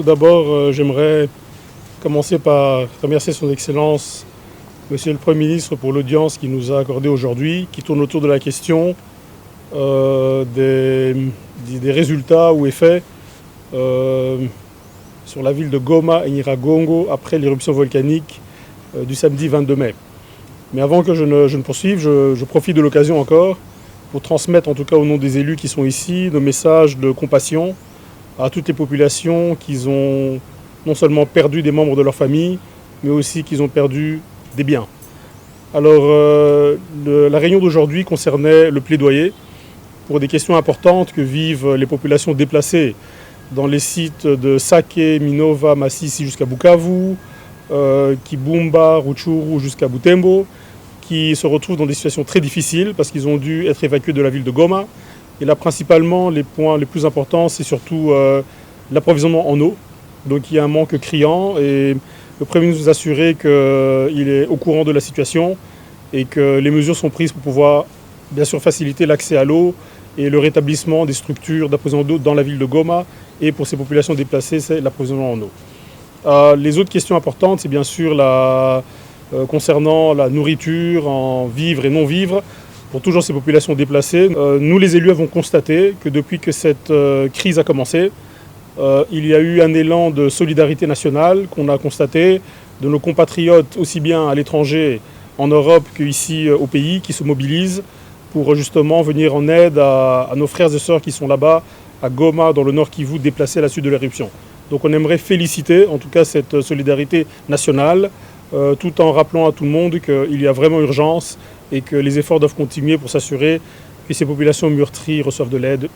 d'abord, j'aimerais commencer par remercier Son Excellence, Monsieur le Premier ministre, pour l'audience qu'il nous a accordée aujourd'hui, qui tourne autour de la question des résultats ou effets sur la ville de Goma et Nyiragongo après l'éruption volcanique du samedi 22 mai. Mais avant que je ne poursuive, je profite de l'occasion encore pour transmettre, en tout cas au nom des élus qui sont ici, nos messages de compassion à toutes les populations qui ont non seulement perdu des membres de leur famille, mais aussi qui ont perdu des biens. Alors, la réunion d'aujourd'hui concernait le plaidoyer pour des questions importantes que vivent les populations déplacées dans les sites de Sake, Minova, Masisi jusqu'à Bukavu, Kibumba, Rutshuru jusqu'à Butembo, qui se retrouvent dans des situations très difficiles parce qu'ils ont dû être évacués de la ville de Goma. Et là, principalement, les points les plus importants, c'est surtout l'approvisionnement en eau. Donc il y a un manque criant et le Premier ministre nous a assuré qu'il est au courant de la situation et que les mesures sont prises pour pouvoir, bien sûr, faciliter l'accès à l'eau et le rétablissement des structures d'approvisionnement d'eau dans la ville de Goma. Et pour ces populations déplacées, c'est l'approvisionnement en eau. Les autres questions importantes, c'est bien sûr concernant la nourriture en vivres et non-vivres pour toujours ces populations déplacées. Nous, les élus, avons constaté que depuis que cette crise a commencé, il y a eu un élan de solidarité nationale qu'on a constaté de nos compatriotes, aussi bien à l'étranger, en Europe qu'ici au pays, qui se mobilisent pour justement venir en aide à nos frères et sœurs qui sont là-bas, à Goma, dans le Nord Kivu, déplacés à la suite de l'éruption. Donc on aimerait féliciter en tout cas cette solidarité nationale, tout en rappelant à tout le monde qu'il y a vraiment urgence et que les efforts doivent continuer pour s'assurer que ces populations meurtries reçoivent de l'aide